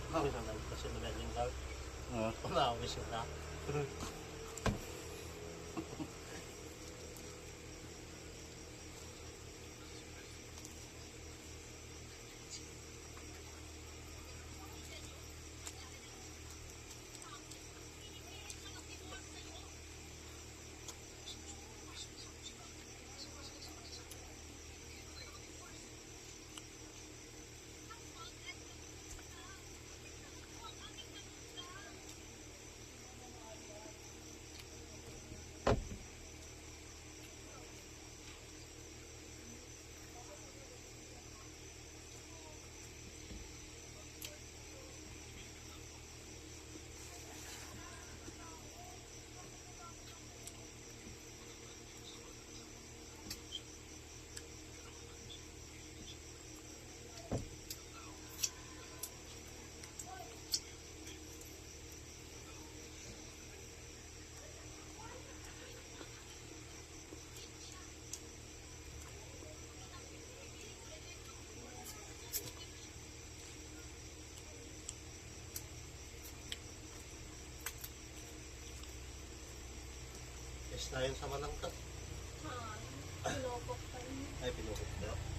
Kami na kasi magaling daw. Oo. Umawis yun na. Yes na yun sa manang to. Pinupok pa rin. Ay, pinukot ko.